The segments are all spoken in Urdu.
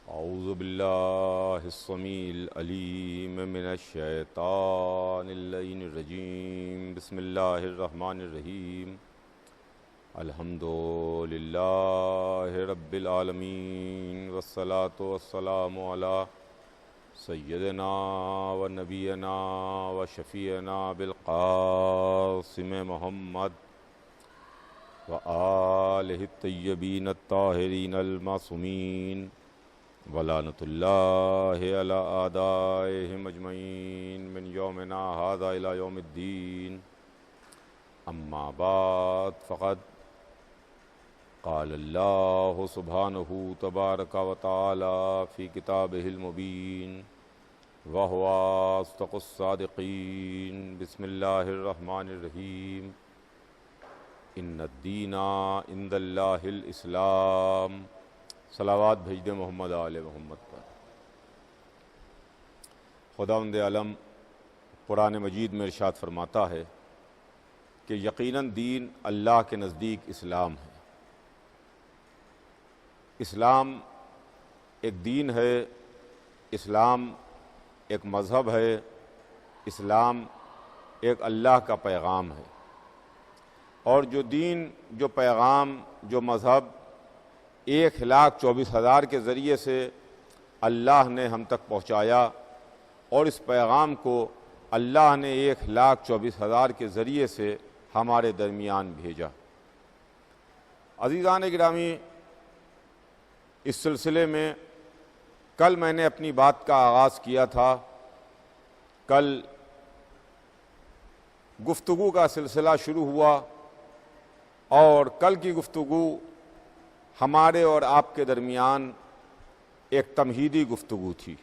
اعوذ باللہ السمیع العلیم من الشیطان اللعین الرجیم بسم اللہ الرحمن الرحیم الحمد للہ رب العالمین والصلاة والسلام علی سیدنا و نبینا و شفیعنا بالقاسم محمد و آلہ الطیبین الطاہرین المعصومین ولعنۃ اللہ علی اعدائہم اجمعین من یومنا ھذا الی یوم الدین اما بعد فقد قال اللہ سبحانہ تبارک و تعالی فی کتابہ المبین وہو اصدق الصادقین بسم اللہ الرحمن الرحیم ان الدین عند اللہ الاسلام۔ صلوات بھیج دے محمد آل محمد پر۔ خداوند عالم قرآن مجید میں ارشاد فرماتا ہے کہ یقیناً دین اللہ کے نزدیک اسلام ہے۔ اسلام ایک دین ہے، اسلام ایک مذہب ہے، اسلام ایک اللہ کا پیغام ہے، اور جو دین، جو پیغام، جو مذہب 1,24,000 کے ذریعے سے اللہ نے ہم تک پہنچایا، اور اس پیغام کو اللہ نے 1,24,000 کے ذریعے سے ہمارے درمیان بھیجا۔ عزیزان گرامی، اس سلسلے میں کل میں نے اپنی بات کا آغاز کیا تھا۔ کل گفتگو کا سلسلہ شروع ہوا، اور کل کی گفتگو ہمارے اور آپ کے درمیان ایک تمہیدی گفتگو تھی۔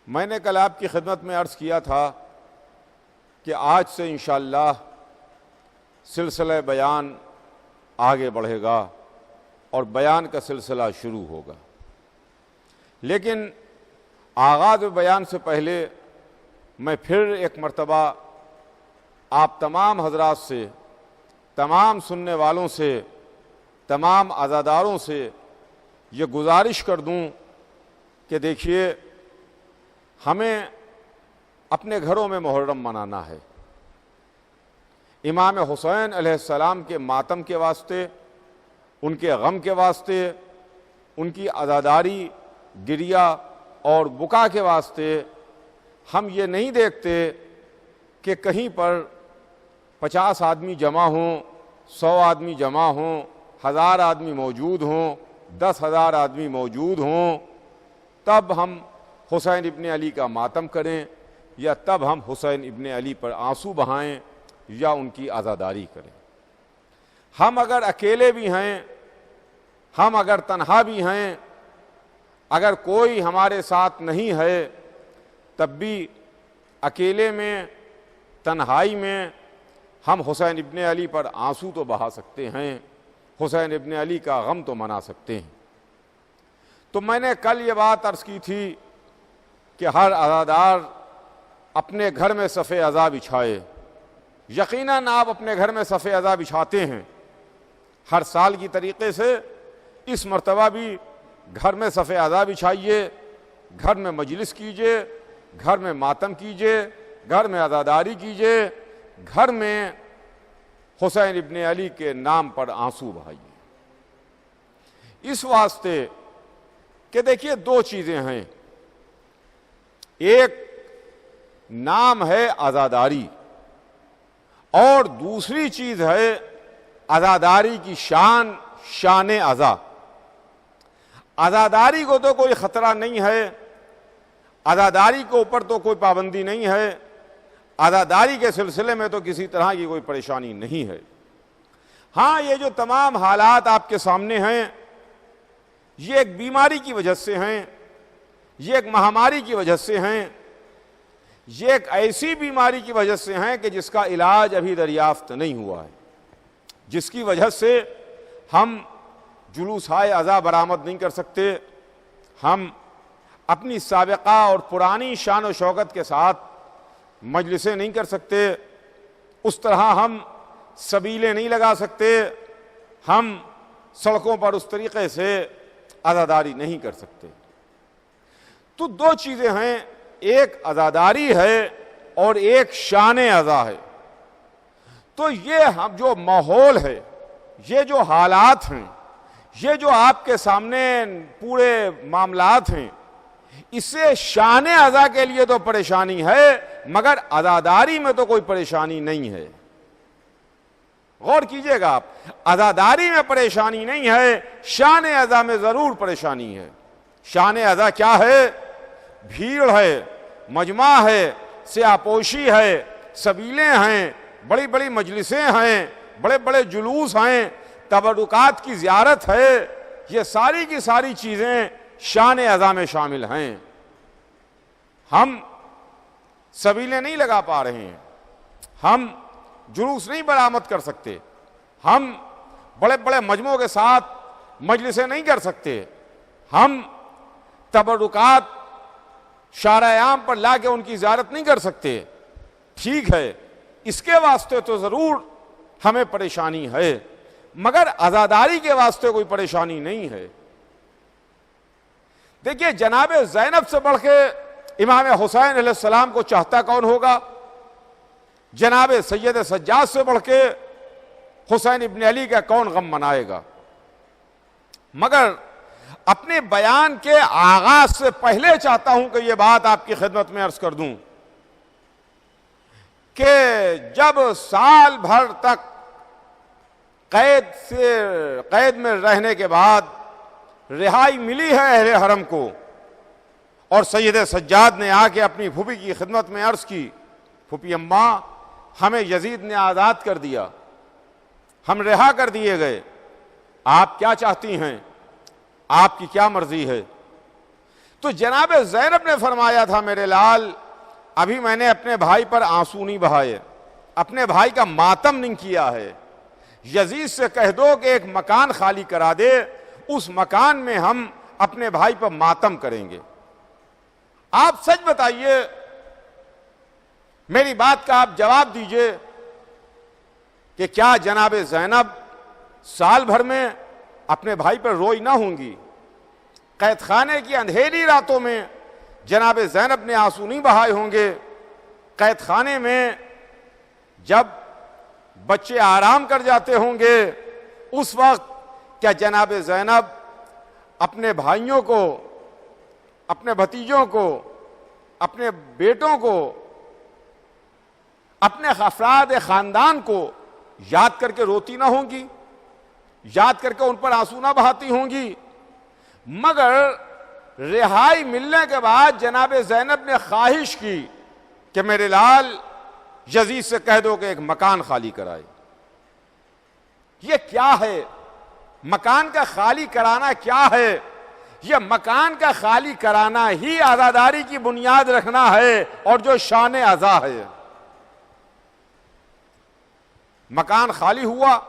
میں نے کل آپ کی خدمت میں عرض کیا تھا کہ آج سے انشاءاللہ سلسلہ بیان آگے بڑھے گا اور بیان کا سلسلہ شروع ہوگا، لیکن آغاز بیان سے پہلے میں پھر ایک مرتبہ آپ تمام حضرات سے، تمام سننے والوں سے، تمام عزاداروں سے یہ گزارش کر دوں کہ دیکھیے، ہمیں اپنے گھروں میں محرم منانا ہے۔ امام حسین علیہ السلام کے ماتم کے واسطے، ان کے غم کے واسطے، ان کی عزاداری، گریہ اور بکا کے واسطے ہم یہ نہیں دیکھتے کہ کہیں پر 50 آدمی جمع ہوں، 100 آدمی جمع ہوں، 1000 آدمی موجود ہوں، 10,000 آدمی موجود ہوں، تب ہم حسین ابن علی کا ماتم کریں، یا تب ہم حسین ابن علی پر آنسو بہائیں، یا ان کی عزاداری کریں۔ ہم اگر اکیلے بھی ہیں، ہم اگر تنہا بھی ہیں، اگر کوئی ہمارے ساتھ نہیں ہے، تب بھی اکیلے میں، تنہائی میں ہم حسین ابن علی پر آنسو تو بہا سکتے ہیں، حسین ابن علی کا غم تو منا سکتے ہیں۔ تو میں نے کل یہ بات عرض کی تھی کہ ہر عزادار اپنے گھر میں صف عزا بچھائے۔ یقیناً آپ اپنے گھر میں صف عزا بچھاتے ہیں، ہر سال کی طریقے سے اس مرتبہ بھی گھر میں صف عزا بچھائیے، گھر میں مجلس کیجئے، گھر میں ماتم کیجئے، گھر میں عزاداری کیجئے، گھر میں حسین ابن علی کے نام پر آنسو بہائیے۔ اس واسطے کہ دیکھیے، دو چیزیں ہیں، ایک نام ہے عزاداری، اور دوسری چیز ہے عزاداری کی شان عزا۔ عزاداری کو تو کوئی خطرہ نہیں ہے، عزاداری کے اوپر تو کوئی پابندی نہیں ہے، عزاداری کے سلسلے میں تو کسی طرح کی کوئی پریشانی نہیں ہے۔ ہاں، یہ جو تمام حالات آپ کے سامنے ہیں، یہ ایک بیماری کی وجہ سے ہیں، یہ ایک مہاماری کی وجہ سے ہیں، یہ ایک ایسی بیماری کی وجہ سے ہیں کہ جس کا علاج ابھی دریافت نہیں ہوا ہے، جس کی وجہ سے ہم جلوسائے عزا برآمد نہیں کر سکتے، ہم اپنی سابقہ اور پرانی شان و شوکت کے ساتھ مجلسیں نہیں کر سکتے، اس طرح ہم سبیلیں نہیں لگا سکتے، ہم سڑکوں پر اس طریقے سے عزاداری نہیں کر سکتے۔ تو دو چیزیں ہیں، ایک عزاداری ہے اور ایک شان عزا ہے۔ تو یہ ہم جو ماحول ہے، یہ جو حالات ہیں، یہ جو آپ کے سامنے پورے معاملات ہیں، اس سے شان عزا کے لیے تو پریشانی ہے، مگر عزاداری میں تو کوئی پریشانی نہیں ہے۔ غور کیجئے گا آپ، عزاداری میں پریشانی نہیں ہے، شان عزا میں ضرور پریشانی ہے۔ شان عزا کیا ہے؟ بھیڑ ہے، مجمع ہے، سیاپوشی ہے، سبیلیں ہیں، بڑی بڑی مجلسیں ہیں، بڑے بڑے جلوس ہیں، تبرکات کی زیارت ہے، یہ ساری کی ساری چیزیں شان عزا میں شامل ہیں۔ ہم سبیلیں نہیں لگا پا رہے ہیں، ہم جلوس نہیں برآمد کر سکتے، ہم بڑے بڑے مجموعوں کے ساتھ مجلسیں نہیں کر سکتے، ہم تبرکات شارع عام پر لا کے ان کی زیارت نہیں کر سکتے۔ ٹھیک ہے، اس کے واسطے تو ضرور ہمیں پریشانی ہے، مگر عزاداری کے واسطے کوئی پریشانی نہیں ہے۔ دیکھیے، جناب زینب سے بڑھ کے امام حسین علیہ السلام کو چاہتا کون ہوگا؟ جناب سید سجاد سے بڑھ کے حسین ابن علی کا کون غم منائے گا؟ مگر اپنے بیان کے آغاز سے پہلے چاہتا ہوں کہ یہ بات آپ کی خدمت میں عرض کر دوں کہ جب سال بھر تک قید میں رہنے کے بعد رہائی ملی ہے اہل حرم کو، اور سید سجاد نے آ کے اپنی پھوپھی کی خدمت میں عرض کی، پھوپھی اماں ہمیں یزید نے آزاد کر دیا، ہم رہا کر دیے گئے، آپ کیا چاہتی ہیں؟ آپ کی کیا مرضی ہے؟ تو جناب زینب نے فرمایا تھا، میرے لال ابھی میں نے اپنے بھائی پر آنسو نہیں بہائے، اپنے بھائی کا ماتم نہیں کیا ہے، یزید سے کہہ دو کہ ایک مکان خالی کرا دے، اس مکان میں ہم اپنے بھائی پر ماتم کریں گے۔ آپ سچ بتائیے، میری بات کا آپ جواب دیجئے کہ کیا جناب زینب سال بھر میں اپنے بھائی پر روئی نہ ہوں گی؟ قید خانے کی اندھیری راتوں میں جناب زینب نے آنسو نہیں بہائے ہوں گے؟ قید خانے میں جب بچے آرام کر جاتے ہوں گے، اس وقت کیا جناب زینب اپنے بھائیوں کو، اپنے بھتیجوں کو، اپنے بیٹوں کو، اپنے افراد خاندان کو یاد کر کے روتی نہ ہوں گی؟ یاد کر کے ان پر آنسو نہ بہاتی ہوں گی؟ مگر رہائی ملنے کے بعد جناب زینب نے خواہش کی کہ میرے لال یزید سے کہہ دو کہ ایک مکان خالی کرائے۔ یہ کیا ہے؟ مکان کا خالی کرانا کیا ہے؟ یہ مکان کا خالی کرانا ہی عزاداری کی بنیاد رکھنا ہے، اور جو شان عزا ہے۔ مکان خالی ہوا،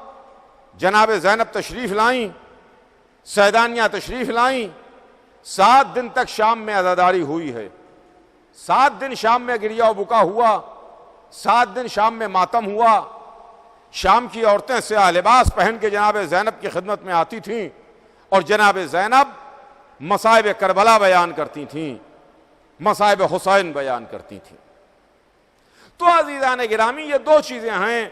جناب زینب تشریف لائیں، سیدانیہ تشریف لائیں، 7 دن تک شام میں عزاداری ہوئی ہے، 7 دن شام میں گریہ و بکا ہوا، 7 دن شام میں ماتم ہوا۔ شام کی عورتیں سیاہ لباس پہن کے جناب زینب کی خدمت میں آتی تھیں، اور جناب زینب مصائب کربلا بیان کرتی تھیں، مصائب حسین بیان کرتی تھیں۔ تو عزیزان گرامی، یہ دو چیزیں ہیں،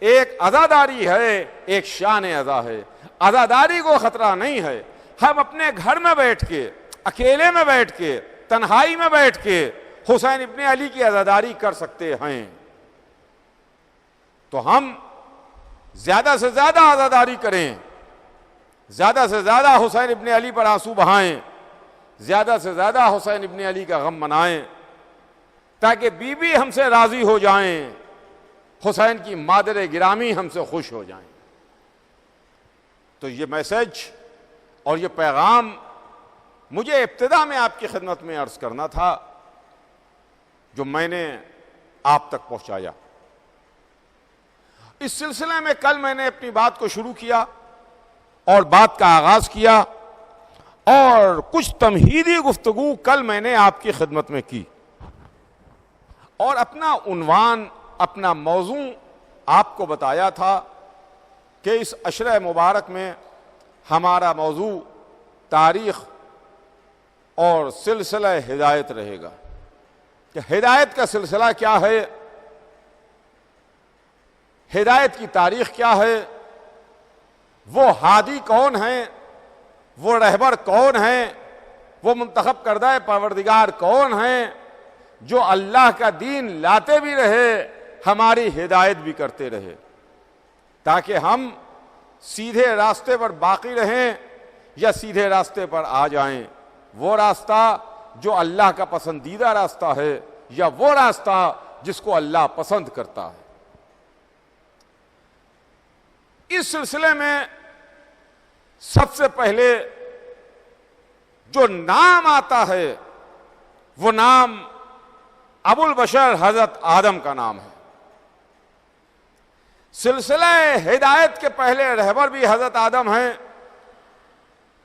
ایک عزاداری ہے، ایک شان عزا ہے۔ عزاداری کو خطرہ نہیں ہے، ہم اپنے گھر میں بیٹھ کے، اکیلے میں بیٹھ کے، تنہائی میں بیٹھ کے حسین ابن علی کی عزاداری کر سکتے ہیں۔ تو ہم زیادہ سے زیادہ عزاداری کریں، زیادہ سے زیادہ حسین ابن علی پر آنسو بہائیں، زیادہ سے زیادہ حسین ابن علی کا غم منائیں، تاکہ بی بی ہم سے راضی ہو جائیں، حسین کی مادر گرامی ہم سے خوش ہو جائیں۔ تو یہ میسج اور یہ پیغام مجھے ابتدا میں آپ کی خدمت میں عرض کرنا تھا، جو میں نے آپ تک پہنچایا۔ اس سلسلے میں کل میں نے اپنی بات کو شروع کیا اور بات کا آغاز کیا، اور کچھ تمہیدی گفتگو کل میں نے آپ کی خدمت میں کی، اور اپنا عنوان، اپنا موضوع آپ کو بتایا تھا کہ اس عشرہ مبارک میں ہمارا موضوع تاریخ اور سلسلہ ہدایت رہے گا کہ ہدایت کا سلسلہ کیا ہے، ہدایت کی تاریخ کیا ہے، وہ ہادی کون ہیں، وہ رہبر کون ہیں، وہ منتخب کردہ پروردگار کون ہیں جو اللہ کا دین لاتے بھی رہے، ہماری ہدایت بھی کرتے رہے، تاکہ ہم سیدھے راستے پر باقی رہیں یا سیدھے راستے پر آ جائیں، وہ راستہ جو اللہ کا پسندیدہ راستہ ہے یا وہ راستہ جس کو اللہ پسند کرتا ہے۔ اس سلسلے میں سب سے پہلے جو نام آتا ہے وہ نام ابو البشر حضرت آدم کا نام ہے۔ سلسلہ ہدایت کے پہلے رہبر بھی حضرت آدم ہیں،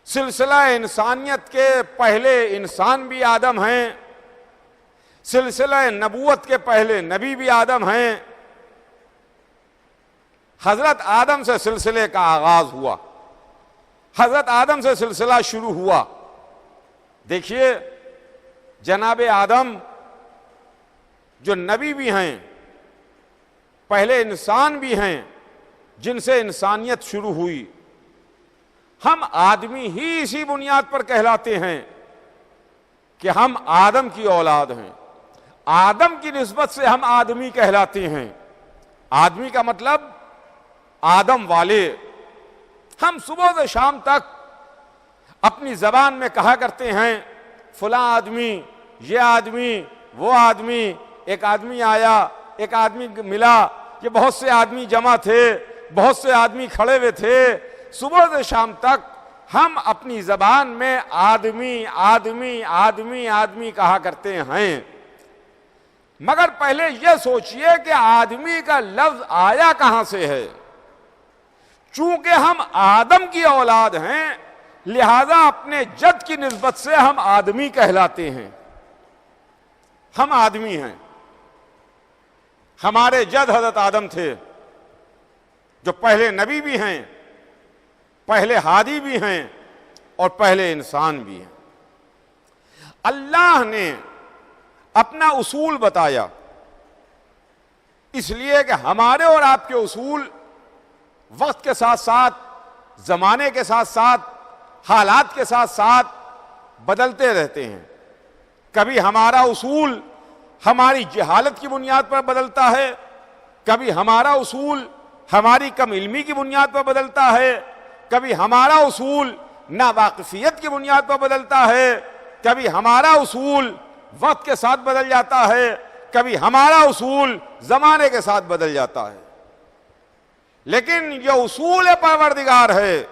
سلسلہ انسانیت کے پہلے انسان بھی آدم ہیں، سلسلہ نبوت کے پہلے نبی بھی آدم ہیں۔ حضرت آدم سے سلسلے کا آغاز ہوا، حضرت آدم سے سلسلہ شروع ہوا۔ دیکھیے جناب آدم جو نبی بھی ہیں، پہلے انسان بھی ہیں جن سے انسانیت شروع ہوئی، ہم آدمی ہی اسی بنیاد پر کہلاتے ہیں کہ ہم آدم کی اولاد ہیں، آدم کی نسبت سے ہم آدمی کہلاتے ہیں۔ آدمی کا مطلب آدم والے۔ ہم صبح سے شام تک اپنی زبان میں کہا کرتے ہیں فلاں آدمی، یہ آدمی، وہ آدمی، ایک آدمی آیا، ایک آدمی ملا، یہ بہت سے آدمی جمع تھے، بہت سے آدمی کھڑے ہوئے تھے۔ صبح سے شام تک ہم اپنی زبان میں آدمی آدمی آدمی آدمی کہا کرتے ہیں، مگر پہلے یہ سوچئے کہ آدمی کا لفظ آیا کہاں سے ہے۔ چونکہ ہم آدم کی اولاد ہیں لہذا اپنے جد کی نسبت سے ہم آدمی کہلاتے ہیں، ہم آدمی ہیں۔ ہمارے جد حضرت آدم تھے جو پہلے نبی بھی ہیں، پہلے ہادی بھی ہیں اور پہلے انسان بھی ہیں۔ اللہ نے اپنا اصول بتایا، اس لیے کہ ہمارے اور آپ کے اصول وقت کے ساتھ ساتھ، زمانے کے ساتھ ساتھ، حالات کے ساتھ ساتھ بدلتے رہتے ہیں۔ کبھی ہمارا اصول ہماری جہالت کی بنیاد پر بدلتا ہے، کبھی ہمارا اصول ہماری کم علمی کی بنیاد پر بدلتا ہے، کبھی ہمارا اصول ناواقفیت کی بنیاد پر بدلتا ہے، کبھی ہمارا اصول وقت کے ساتھ بدل جاتا ہے، کبھی ہمارا اصول زمانے کے ساتھ بدل جاتا ہے۔ لیکن یہ اصول پروردگار ہے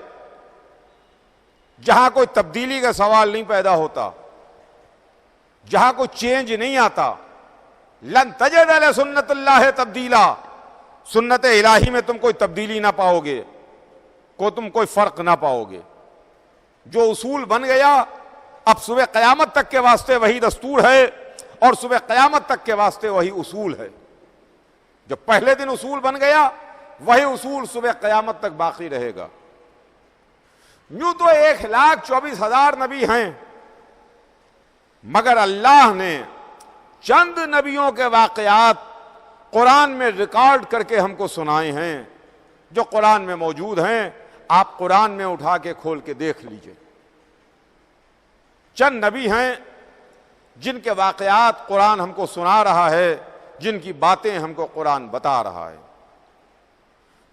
جہاں کوئی تبدیلی کا سوال نہیں پیدا ہوتا، جہاں کوئی چینج نہیں آتا۔ لن تجد لسنت اللہ تبدیلا، سنت الہی میں تم کوئی تبدیلی نہ پاؤ گے، تم کوئی فرق نہ پاؤ گے۔ جو اصول بن گیا اب صبح قیامت تک کے واسطے وہی دستور ہے، اور صبح قیامت تک کے واسطے وہی اصول ہے۔ جو پہلے دن اصول بن گیا وہی اصول صبح قیامت تک باقی رہے گا۔ یوں تو 1,24,000 نبی ہیں، مگر اللہ نے چند نبیوں کے واقعات قرآن میں ریکارڈ کر کے ہم کو سنائے ہیں، جو قرآن میں موجود ہیں۔ آپ قرآن میں اٹھا کے کھول کے دیکھ لیجئے۔ چند نبی ہیں جن کے واقعات قرآن ہم کو سنا رہا ہے، جن کی باتیں ہم کو قرآن بتا رہا ہے۔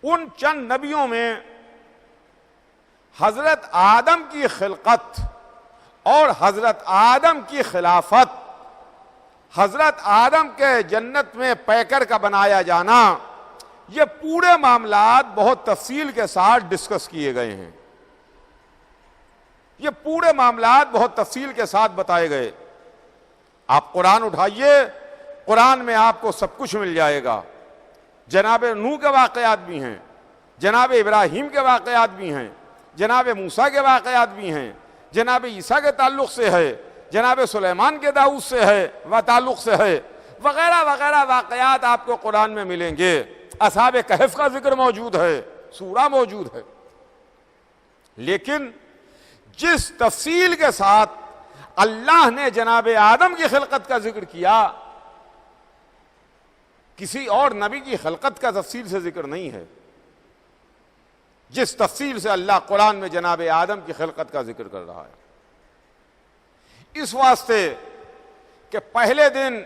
ان چند نبیوں میں حضرت آدم کی خلقت اور حضرت آدم کی خلافت، حضرت آدم کے جنت میں پیکر کا بنایا جانا، یہ پورے معاملات بہت تفصیل کے ساتھ ڈسکس کیے گئے ہیں۔ یہ پورے معاملات بہت تفصیل کے ساتھ بتائے گئے۔ آپ قرآن اٹھائیے، قرآن میں آپ کو سب کچھ مل جائے گا۔ جناب نوح کے واقعات بھی ہیں، جناب ابراہیم کے واقعات بھی ہیں، جناب موسیٰ کے واقعات بھی ہیں، جناب عیسیٰ کے تعلق سے ہے، جناب سلیمان کے داؤد سے ہے و تعلق سے ہے، وغیرہ وغیرہ واقعات آپ کو قرآن میں ملیں گے۔ اصحاب کہف کا ذکر موجود ہے، سورہ موجود ہے۔ لیکن جس تفصیل کے ساتھ اللہ نے جناب آدم کی خلقت کا ذکر کیا، کسی اور نبی کی خلقت کا تفصیل سے ذکر نہیں ہے، جس تفصیل سے اللہ قرآن میں جناب آدم کی خلقت کا ذکر کر رہا ہے۔ اس واسطے کہ پہلے دن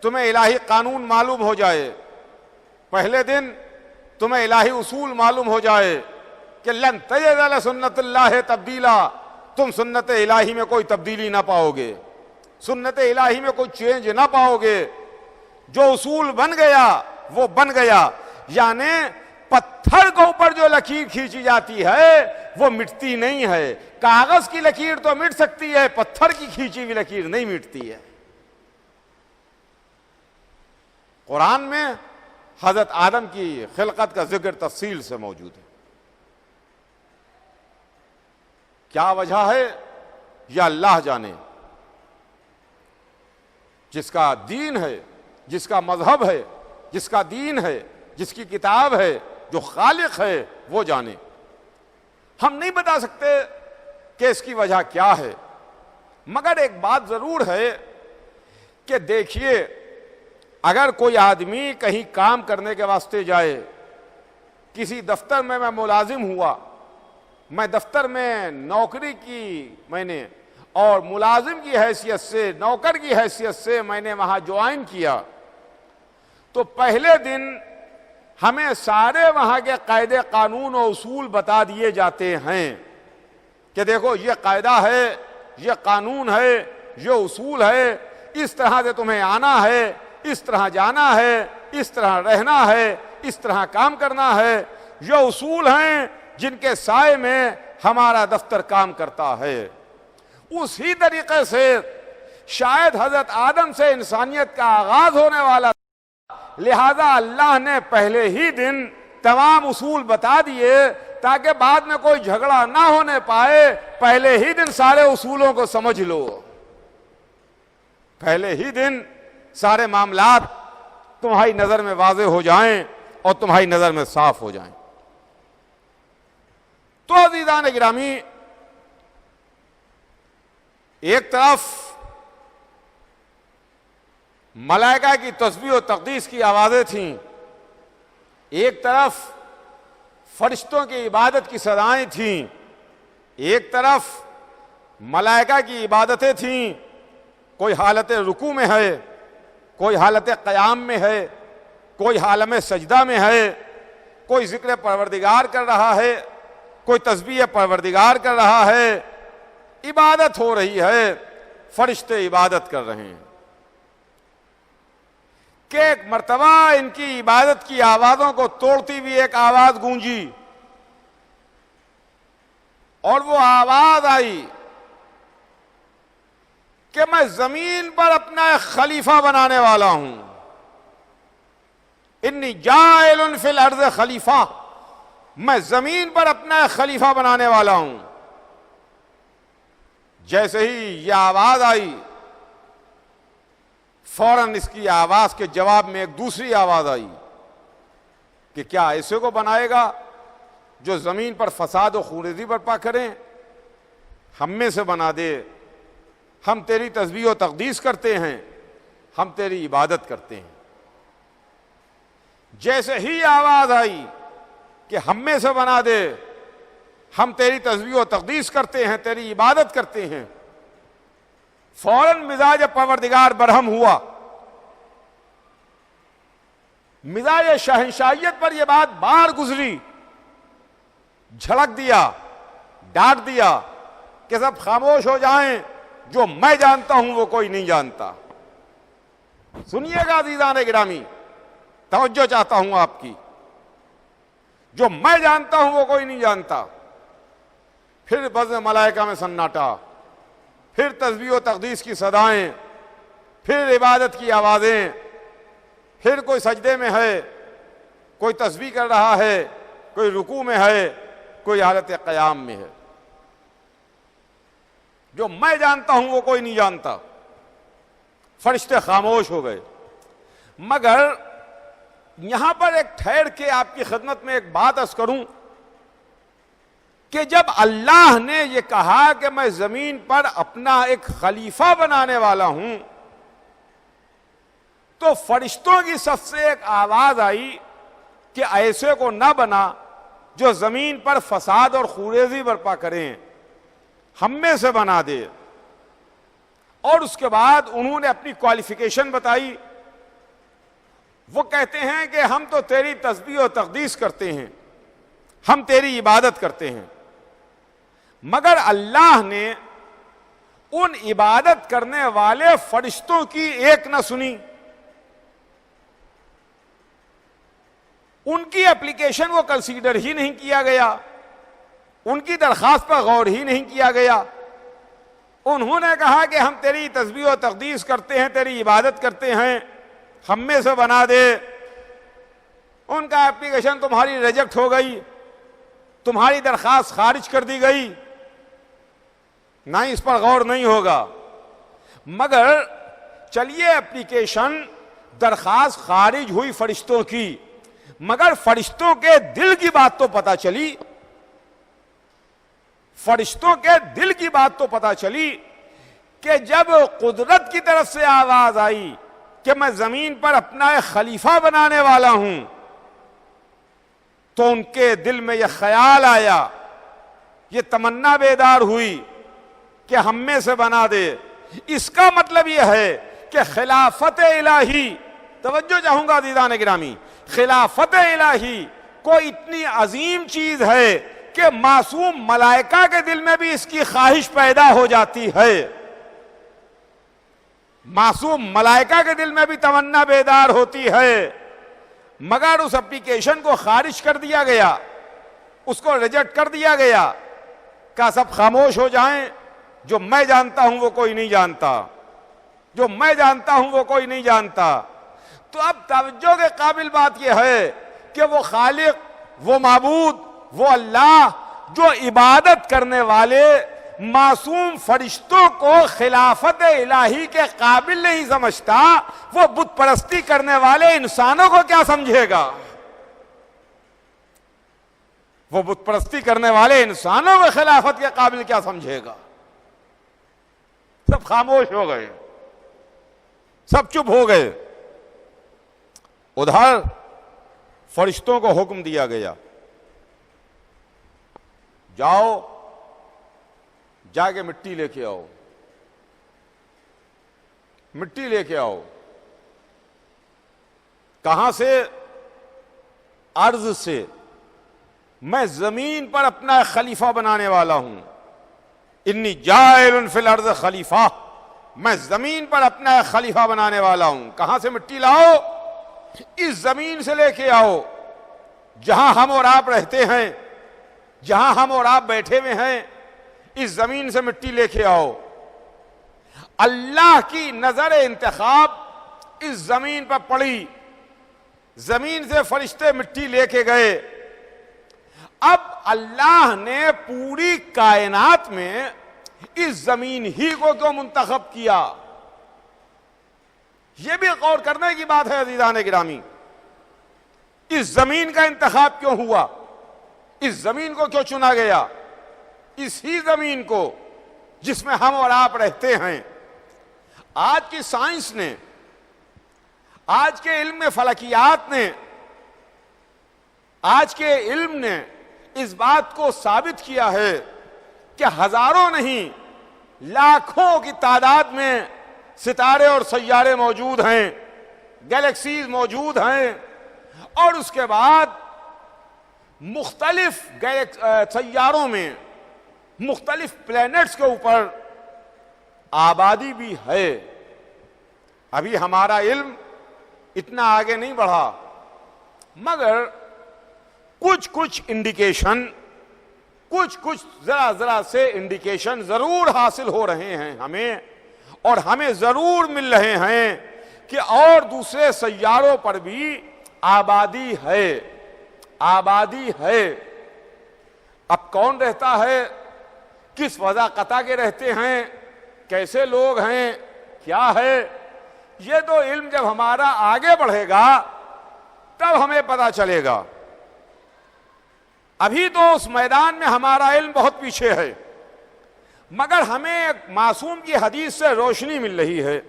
تمہیں الہی قانون معلوم ہو جائے، پہلے دن تمہیں الہی اصول معلوم ہو جائے کہ لن تجد لسنت اللہ تبدیلا، تم سنت الہی میں کوئی تبدیلی نہ پاؤ گے، سنت الہی میں کوئی چینج نہ پاؤ گے، جو اصول بن گیا وہ بن گیا۔ یعنی پتھر کے اوپر جو لکیر کھینچی جاتی ہے وہ مٹتی نہیں ہے، کاغذ کی لکیر تو مٹ سکتی ہے، پتھر کی کھینچی ہوئی لکیر نہیں مٹتی ہے۔ قرآن میں حضرت آدم کی خلقت کا ذکر تفصیل سے موجود ہے۔ کیا وجہ ہے یہ اللہ جانے۔ جس کا دین ہے، جس کا مذہب ہے، جس کا دین ہے، جس کی کتاب ہے، جو خالق ہے وہ جانے۔ ہم نہیں بتا سکتے کہ اس کی وجہ کیا ہے، مگر ایک بات ضرور ہے کہ دیکھیے، اگر کوئی آدمی کہیں کام کرنے کے واسطے جائے، کسی دفتر میں ملازم ہوا، میں دفتر میں نوکری کی میں نے، اور ملازم کی حیثیت سے، نوکر کی حیثیت سے میں نے وہاں جوائن کیا، تو پہلے دن ہمیں سارے وہاں کے قاعدے قانون و اصول بتا دیے جاتے ہیں کہ دیکھو یہ قاعدہ ہے، یہ قانون ہے، یہ اصول ہے، اس طرح سے تمہیں آنا ہے، اس طرح جانا ہے، اس طرح رہنا ہے، اس طرح کام کرنا ہے۔ یہ اصول ہیں جن کے سائے میں ہمارا دفتر کام کرتا ہے۔ اسی طریقے سے شاید حضرت آدم سے انسانیت کا آغاز ہونے والا، لہذا اللہ نے پہلے ہی دن تمام اصول بتا دیے تاکہ بعد میں کوئی جھگڑا نہ ہونے پائے۔ پہلے ہی دن سارے اصولوں کو سمجھ لو، پہلے ہی دن سارے معاملات تمہاری نظر میں واضح ہو جائیں اور تمہاری نظر میں صاف ہو جائیں۔ تو عزیزان گرامی، ایک طرف ملائکہ کی تسبیح و تقدیس کی آوازیں تھیں، ایک طرف فرشتوں کی عبادت کی صدائیں تھیں، ایک طرف ملائکہ کی عبادتیں تھیں، کوئی حالت رکوع میں ہے، کوئی حالت قیام میں ہے، کوئی عالم سجدہ میں ہے، کوئی ذکر پروردگار کر رہا ہے، کوئی تسبیح پروردگار کر رہا ہے، عبادت ہو رہی ہے، فرشتے عبادت کر رہے ہیں کہ ایک مرتبہ ان کی عبادت کی آوازوں کو توڑتی ہوئی ایک آواز گونجی، اور وہ آواز آئی کہ میں زمین پر اپنا ایک خلیفہ بنانے والا ہوں، انی جاعل فی الارض خلیفہ، میں زمین پر اپنا ایک خلیفہ بنانے والا ہوں۔ جیسے ہی یہ آواز آئی، فوراً اس کی آواز کے جواب میں ایک دوسری آواز آئی کہ کیا ایسے کو بنائے گا جو زمین پر فساد و خونریزی برپا کریں؟ ہم میں سے بنا دے، ہم تیری تسبیح و تقدیس کرتے ہیں، ہم تیری عبادت کرتے ہیں۔ جیسے ہی آواز آئی کہ ہم میں سے بنا دے، ہم تیری تسبیح و تقدیس کرتے ہیں، تیری عبادت کرتے ہیں، فوراً مزاج پروردگار برہم ہوا، مزاج شہنشاہیت پر یہ بات بار گزری، جھڑک دیا، ڈانٹ دیا کہ سب خاموش ہو جائیں، جو میں جانتا ہوں وہ کوئی نہیں جانتا۔ سنیے گا عزیزان گرامی، توجہ چاہتا ہوں آپ کی، جو میں جانتا ہوں وہ کوئی نہیں جانتا۔ پھر بزم ملائکہ میں سناٹا، پھر تسبیح و تقدیس کی صدائیں، پھر عبادت کی آوازیں، پھر کوئی سجدے میں ہے، کوئی تسبیح کر رہا ہے، کوئی رکوع میں ہے، کوئی حالت قیام میں ہے۔ جو میں جانتا ہوں وہ کوئی نہیں جانتا۔ فرشتے خاموش ہو گئے۔ مگر یہاں پر ایک ٹھہر کے آپ کی خدمت میں ایک بات عرض کروں کہ جب اللہ نے یہ کہا کہ میں زمین پر اپنا ایک خلیفہ بنانے والا ہوں، تو فرشتوں کی صف سے ایک آواز آئی کہ ایسے کو نہ بنا جو زمین پر فساد اور خوریزی برپا کریں، ہم میں سے بنا دے۔ اور اس کے بعد انہوں نے اپنی کوالیفیکیشن بتائی۔ وہ کہتے ہیں کہ ہم تو تیری تسبیح و تقدیس کرتے ہیں، ہم تیری عبادت کرتے ہیں، مگر اللہ نے ان عبادت کرنے والے فرشتوں کی ایک نہ سنی، ان کی اپلیکیشن کو کنسیڈر ہی نہیں کیا گیا، ان کی درخواست پر غور ہی نہیں کیا گیا۔ انہوں نے کہا کہ ہم تیری تسبیح و تقدیس کرتے ہیں، تیری عبادت کرتے ہیں، ہم میں سے بنا دے۔ ان کا اپلیکیشن تمہاری ریجیکٹ ہو گئی، تمہاری درخواست خارج کر دی گئی، نہ اس پر غور نہیں ہوگا۔ مگر چلیے اپلیکیشن درخواست خارج ہوئی فرشتوں کی، مگر فرشتوں کے دل کی بات تو پتہ چلی، فرشتوں کے دل کی بات تو پتہ چلی کہ جب قدرت کی طرف سے آواز آئی کہ میں زمین پر اپنا ایک خلیفہ بنانے والا ہوں، تو ان کے دل میں یہ خیال آیا، یہ تمنا بیدار ہوئی کہ ہم میں سے بنا دے۔ اس کا مطلب یہ ہے کہ خلافت الہی، توجہ چاہوں گا عزیزان گرامی، خلافت الہی کوئی اتنی عظیم چیز ہے کہ معصوم ملائکہ کے دل میں بھی اس کی خواہش پیدا ہو جاتی ہے، معصوم ملائکہ کے دل میں بھی تمنا بیدار ہوتی ہے، مگر اس اپلیکیشن کو خارج کر دیا گیا، اس کو ریجیکٹ کر دیا گیا۔ کیا سب خاموش ہو جائیں؟ جو میں جانتا ہوں وہ کوئی نہیں جانتا، جو میں جانتا ہوں وہ کوئی نہیں جانتا۔ تو اب توجہ کے قابل بات یہ ہے کہ وہ خالق، وہ معبود، وہ اللہ جو عبادت کرنے والے معصوم فرشتوں کو خلافت الہی کے قابل نہیں سمجھتا، وہ بت پرستی کرنے والے انسانوں کو کیا سمجھے گا؟ وہ بت پرستی کرنے والے انسانوں کو خلافت کے قابل کیا سمجھے گا؟ سب خاموش ہو گئے، سب چپ ہو گئے۔ ادھر فرشتوں کو حکم دیا گیا، جاؤ جا کے مٹی لے کے آؤ، مٹی لے کے آؤ۔ کہاں سے؟ ارض سے۔ میں زمین پر اپنا خلیفہ بنانے والا ہوں، انی جاعل فی الارض خلیفہ، میں زمین پر اپنا خلیفہ بنانے والا ہوں۔ کہاں سے مٹی لاؤ؟ اس زمین سے لے کے آؤ جہاں ہم اور آپ رہتے ہیں، جہاں ہم اور آپ بیٹھے ہوئے ہیں، اس زمین سے مٹی لے کے آؤ۔ اللہ کی نظر انتخاب اس زمین پر پڑی، زمین سے فرشتے مٹی لے کے گئے۔ اب اللہ نے پوری کائنات میں اس زمین ہی کو کیوں منتخب کیا؟ یہ بھی غور کرنے کی بات ہے عزیزان گرامی۔ اس زمین کا انتخاب کیوں ہوا؟ اس زمین کو کیوں چنا گیا؟ اسی زمین کو جس میں ہم اور آپ رہتے ہیں۔ آج کی سائنس نے، آج کے علم فلکیات نے، آج کے علم نے اس بات کو ثابت کیا ہے کہ ہزاروں نہیں لاکھوں کی تعداد میں ستارے اور سیارے موجود ہیں، گیلیکسیز موجود ہیں، اور اس کے بعد مختلف سیاروں میں، مختلف پلینٹس کے اوپر آبادی بھی ہے۔ ابھی ہمارا علم اتنا آگے نہیں بڑھا، مگر کچھ انڈیکیشن، کچھ ذرا سے انڈیکیشن ضرور حاصل ہو رہے ہیں ہمیں، اور ہمیں ضرور مل رہے ہیں کہ اور دوسرے سیاروں پر بھی آبادی ہے، آبادی ہے۔ اب کون رہتا ہے، کس فضا قطع کے رہتے ہیں، کیسے لوگ ہیں، کیا ہے، یہ تو علم جب ہمارا آگے بڑھے گا تب ہمیں پتہ چلے گا۔ ابھی تو اس میدان میں ہمارا علم بہت پیچھے ہے، مگر ہمیں ایک معصوم کی حدیث سے روشنی مل رہی ہے،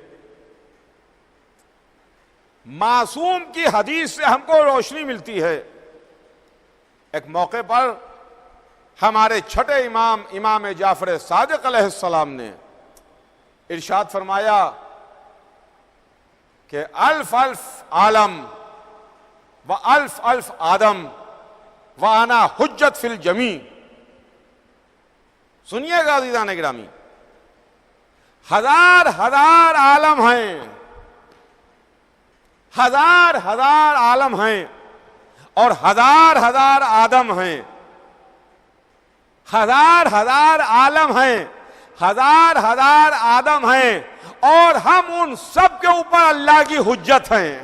معصوم کی حدیث سے ہم کو روشنی ملتی ہے۔ ایک موقع پر ہمارے چھٹے امام جعفر صادق علیہ السلام نے ارشاد فرمایا کہ الف الف عالم و الف الف آدم وانا حجت فی الجمیع۔ سنیے گا عزیزان گرامی، ہزار ہزار عالم ہیں، ہزار ہزار عالم ہیں اور ہزار ہزار آدم ہیں، ہزار ہزار عالم ہیں، ہزار ہزار آدم ہیں، اور ہم ان سب کے اوپر اللہ کی حجت ہیں۔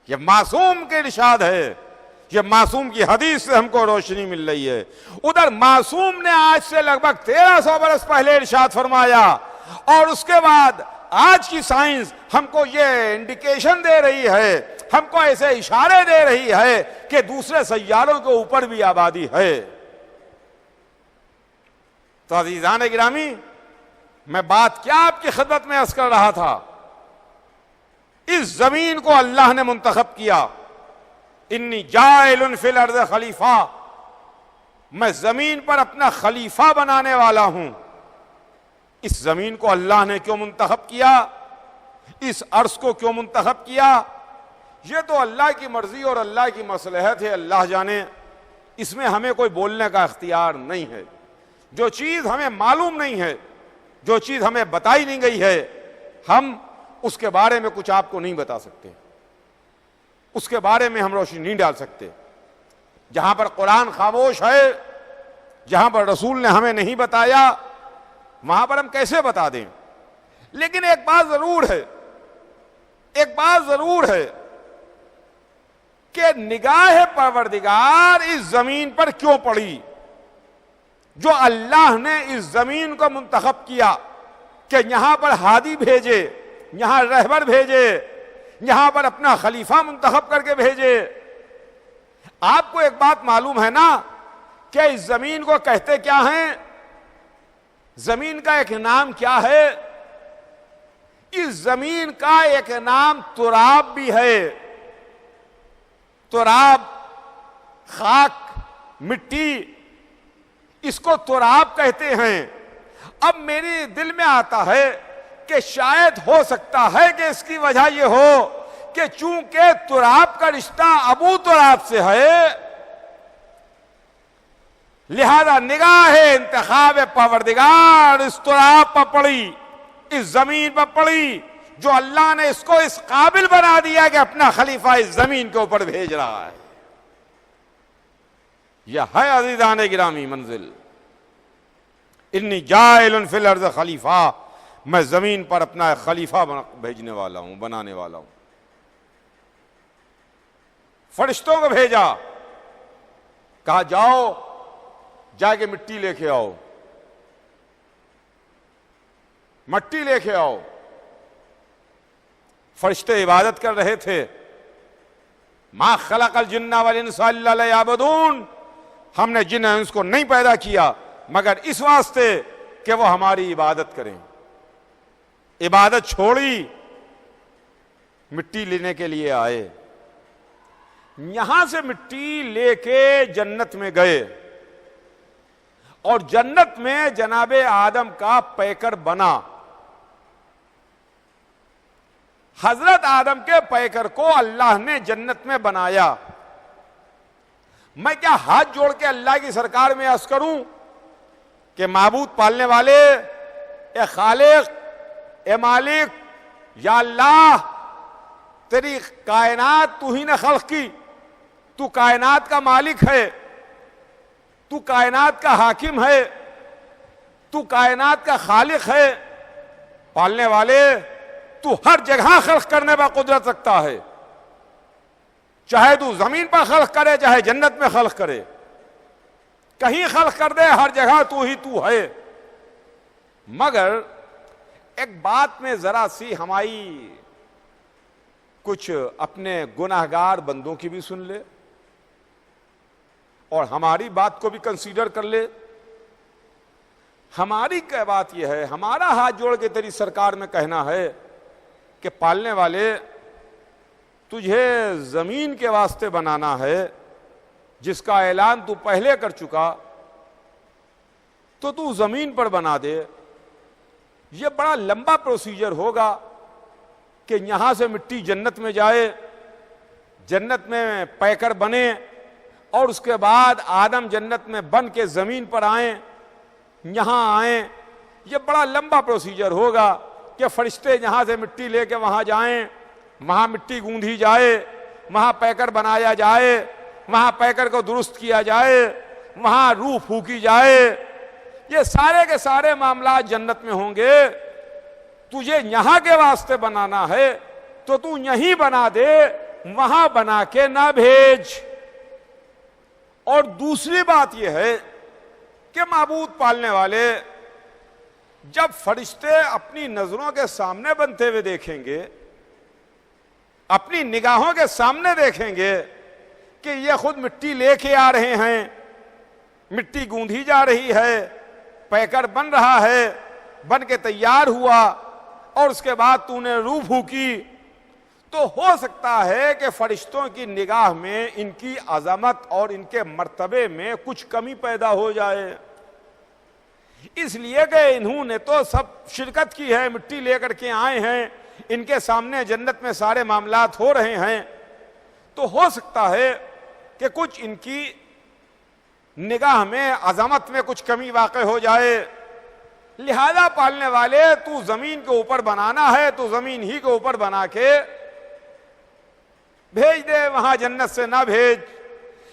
یہ معصوم کے ارشاد ہے، یہ معصوم کی حدیث سے ہم کو روشنی مل رہی ہے۔ ادھر معصوم نے آج سے لگ بھگ 1300 برس پہلے ارشاد فرمایا، اور اس کے بعد آج کی سائنس ہم کو یہ انڈیکیشن دے رہی ہے، ہم کو ایسے اشارے دے رہی ہے کہ دوسرے سیاروں کے اوپر بھی آبادی ہے۔ تو عزیزان گرامی، میں بات کیا آپ کی خدمت میں عرض کر رہا تھا، اس زمین کو اللہ نے منتخب کیا، انی جاعل فی الارض خلیفہ، میں زمین پر اپنا خلیفہ بنانے والا ہوں۔ اس زمین کو اللہ نے کیوں منتخب کیا، اس عرض کو کیوں منتخب کیا، یہ تو اللہ کی مرضی اور اللہ کی مصلحت ہے، اللہ جانے، اس میں ہمیں کوئی بولنے کا اختیار نہیں ہے۔ جو چیز ہمیں معلوم نہیں ہے، جو چیز ہمیں بتائی نہیں گئی ہے، ہم اس کے بارے میں کچھ آپ کو نہیں بتا سکتے، اس کے بارے میں ہم روشنی نہیں ڈال سکتے۔ جہاں پر قرآن خاموش ہے، جہاں پر رسول نے ہمیں نہیں بتایا، وہاں پر ہم کیسے بتا دیں؟ لیکن ایک بات ضرور ہے، ایک بات ضرور ہے کہ نگاہ پروردگار اس زمین پر کیوں پڑی؟ جو اللہ نے اس زمین کو منتخب کیا کہ یہاں پر ہادی بھیجے، یہاں رہبر بھیجے، یہاں پر اپنا خلیفہ منتخب کر کے بھیجے۔ آپ کو ایک بات معلوم ہے نا کہ اس زمین کو کہتے کیا ہیں؟ زمین کا ایک نام کیا ہے؟ اس زمین کا ایک نام تراب بھی ہے۔ تراب، خاک، مٹی، اس کو تراب کہتے ہیں۔ اب میرے دل میں آتا ہے کہ شاید ہو سکتا ہے کہ اس کی وجہ یہ ہو کہ چونکہ تراب کا رشتہ ابو تراب سے ہے، لہذا نگاہ انتخاب پروردگار اس تراب پر پڑی، اس زمین پر پڑی، جو اللہ نے اس کو اس قابل بنا دیا کہ اپنا خلیفہ اس زمین کے اوپر بھیج رہا ہے۔ یہ ہے عزیزان گرامی منزل، انی جاعل فی الارض خلیفہ، میں زمین پر اپنا ایک خلیفہ بھیجنے والا ہوں، بنانے والا ہوں۔ فرشتوں کو بھیجا، کہا جاؤ جا کے مٹی لے کے آؤ، مٹی لے کے آؤ۔ فرشتے عبادت کر رہے تھے، ما خلق الجن والانس الا لیعبدون، ہم نے جن انس کو نہیں پیدا کیا مگر اس واسطے کہ وہ ہماری عبادت کریں۔ عبادت چھوڑی، مٹی لینے کے لیے آئے، یہاں سے مٹی لے کے جنت میں گئے، اور جنت میں جناب آدم کا پیکر بنا۔ حضرت آدم کے پیکر کو اللہ نے جنت میں بنایا۔ میں کیا ہاتھ جوڑ کے اللہ کی سرکار میں عرض کروں کہ معبود پالنے والے، اے خالق، اے مالک، یا اللہ، تیری کائنات تو ہی نے خلق کی، تو کائنات کا مالک ہے، تو کائنات کا حاکم ہے، تو کائنات کا خالق ہے، پالنے والے، تو ہر جگہ خلق کرنے پر قدرت رکھتا ہے، چاہے تو زمین پر خلق کرے چاہے جنت میں خلق کرے، کہیں خلق کر دے، ہر جگہ تو ہی تو ہے۔ مگر ایک بات میں ذرا سی ہماری کچھ اپنے گناہگار بندوں کی بھی سن لے۔ اور ہماری بات کو بھی کنسیڈر کر لے. ہماری کیا بات یہ ہے, ہمارا ہاتھ جوڑ کے تیری سرکار میں کہنا ہے کہ پالنے والے تجھے زمین کے واسطے بنانا ہے, جس کا اعلان تو پہلے کر چکا, تو زمین پر بنا دے. یہ بڑا لمبا پروسیجر ہوگا کہ یہاں سے مٹی جنت میں جائے, جنت میں پیکر بنے, اور اس کے بعد آدم جنت میں بن کے زمین پر آئیں, یہاں آئیں. یہ بڑا لمبا پروسیجر ہوگا کہ فرشتے یہاں سے مٹی لے کے وہاں جائیں, وہاں مٹی گوندھی جائے, وہاں پیکر بنایا جائے, وہاں پیکر کو درست کیا جائے, وہاں روح پھونکی جائے. یہ سارے کے سارے معاملات جنت میں ہوں گے. تجھے یہاں کے واسطے بنانا ہے تو تو یہیں بنا دے, وہاں بنا کے نہ بھیج. اور دوسری بات یہ ہے کہ معبود پالنے والے جب فرشتے اپنی نظروں کے سامنے بنتے ہوئے دیکھیں گے, اپنی نگاہوں کے سامنے دیکھیں گے کہ یہ خود مٹی لے کے آ رہے ہیں, مٹی گوندھی جا رہی ہے, پیکر بن رہا ہے, بن کے تیار ہوا, اور اس کے بعد تو نے روح پھونکی, تو ہو سکتا ہے کہ فرشتوں کی نگاہ میں ان کی عظمت اور ان کے مرتبے میں کچھ کمی پیدا ہو جائے. اس لیے کہ انہوں نے تو سب شرکت کی ہے, مٹی لے کر کے آئے ہیں, ان کے سامنے جنت میں سارے معاملات ہو رہے ہیں, تو ہو سکتا ہے کہ کچھ ان کی نگاہ میں عظمت میں کچھ کمی واقع ہو جائے. لہذا پالنے والے تو زمین کے اوپر بنانا ہے تو زمین ہی کے اوپر بنا کے بھیج دے, وہاں جنت سے نہ بھیج.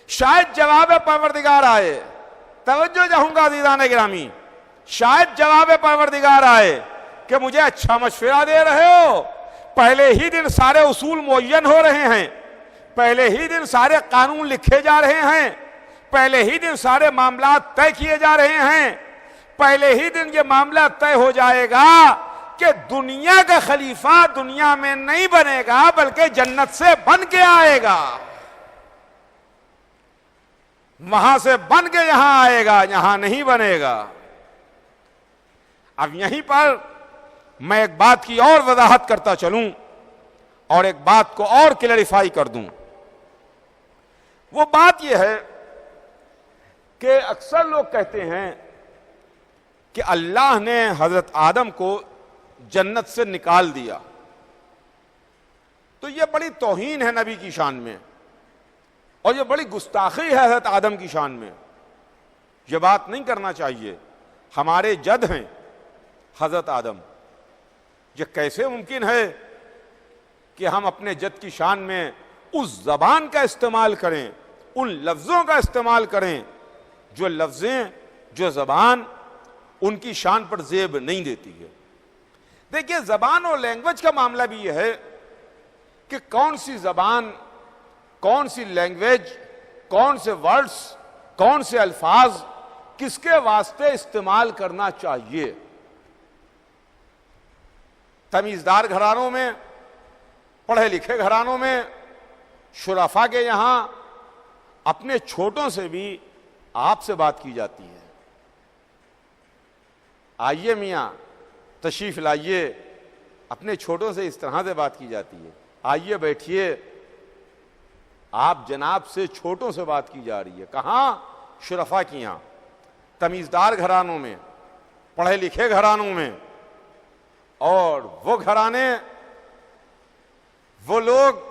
شاید جواب پروردگار آئے, توجہ چاہوں گا عزیزان گرامی, شاید جواب پروردگار آئے کہ مجھے اچھا مشورہ دے رہے ہو, پہلے ہی دن سارے اصول معین ہو رہے ہیں, پہلے ہی دن سارے قانون لکھے جا رہے ہیں, پہلے ہی دن سارے معاملات طے کیے جا رہے ہیں, پہلے ہی دن یہ معاملہ طے ہو جائے گا کہ دنیا کا خلیفہ دنیا میں نہیں بنے گا بلکہ جنت سے بن کے آئے گا, وہاں سے بن کے یہاں آئے گا, یہاں نہیں بنے گا. اب یہیں پر میں ایک بات کی اور وضاحت کرتا چلوں اور ایک بات کو اور کلیریفائی کر دوں. وہ بات یہ ہے کہ اکثر لوگ کہتے ہیں کہ اللہ نے حضرت آدم کو جنت سے نکال دیا, تو یہ بڑی توہین ہے نبی کی شان میں, اور یہ بڑی گستاخی ہے حضرت آدم کی شان میں. یہ بات نہیں کرنا چاہیے. ہمارے جد ہیں حضرت آدم. یہ کیسے ممکن ہے کہ ہم اپنے جد کی شان میں اس زبان کا استعمال کریں, ان لفظوں کا استعمال کریں جو لفظیں, جو زبان ان کی شان پر زیب نہیں دیتی ہے. دیکھیے, زبان اور لینگویج کا معاملہ بھی یہ ہے کہ کون سی زبان, کون سی لینگویج, کون سے ورڈز, کون سے الفاظ کس کے واسطے استعمال کرنا چاہیے. تمیزدار گھرانوں میں, پڑھے لکھے گھرانوں میں, شرفا کے یہاں اپنے چھوٹوں سے بھی آپ سے بات کی جاتی ہے. آئیے میاں تشریف لائیے, اپنے چھوٹوں سے اس طرح سے بات کی جاتی ہے. آئیے بیٹھیے, آپ جناب سے چھوٹوں سے بات کی جا رہی ہے. کہاں؟ شرفا کی یہاں, تمیزدار گھرانوں میں, پڑھے لکھے گھرانوں میں. اور وہ گھرانے, وہ لوگ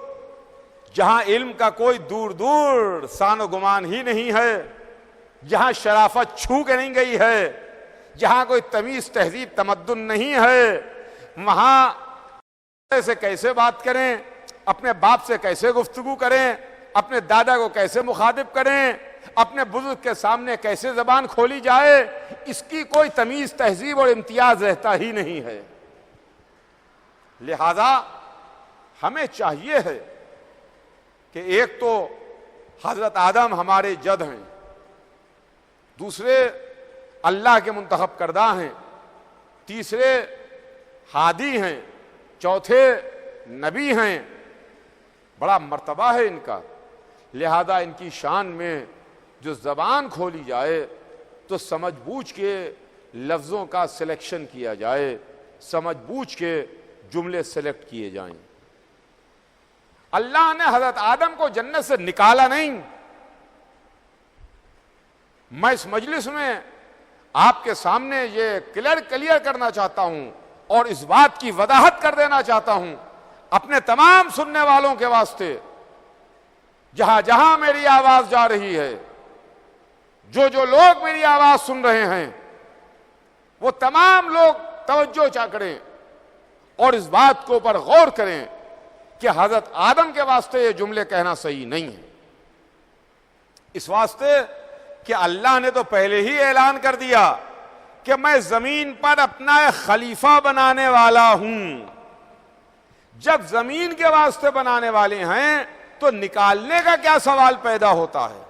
جہاں علم کا کوئی دور دور سان و گمان ہی نہیں ہے, جہاں شرافت چھو کے نہیں گئی ہے, جہاں کوئی تمیز تہذیب تمدن نہیں ہے, وہاں سے کیسے بات کریں, اپنے باپ سے کیسے گفتگو کریں, اپنے دادا کو کیسے مخاطب کریں, اپنے بزرگ کے سامنے کیسے زبان کھولی جائے, اس کی کوئی تمیز تہذیب اور امتیاز رہتا ہی نہیں ہے. لہذا ہمیں چاہیے ہے کہ ایک تو حضرت آدم ہمارے جد ہیں, دوسرے اللہ کے منتخب کردہ ہیں, تیسرے ہادی ہیں, چوتھے نبی ہیں. بڑا مرتبہ ہے ان کا. لہذا ان کی شان میں جو زبان کھولی جائے تو سمجھ بوجھ کے لفظوں کا سلیکشن کیا جائے، سمجھ بوجھ کے جملے سلیکٹ کیے جائیں۔ اللہ نے حضرت آدم کو جنت سے نکالا نہیں۔ میں اس مجلس میں آپ کے سامنے یہ کلیئر کرنا چاہتا ہوں اور اس بات کی وضاحت کر دینا چاہتا ہوں اپنے تمام سننے والوں کے واسطے، جہاں جہاں میری آواز جا رہی ہے، جو لوگ میری آواز سن رہے ہیں، وہ تمام لوگ توجہ کریں اور اس بات کو پر غور کریں کہ حضرت آدم کے واسطے یہ جملے کہنا صحیح نہیں ہے، اس واسطے کہ اللہ نے تو پہلے ہی اعلان کر دیا کہ میں زمین پر اپنا ایک خلیفہ بنانے والا ہوں۔ جب زمین کے واسطے بنانے والے ہیں تو نکالنے کا کیا سوال پیدا ہوتا ہے؟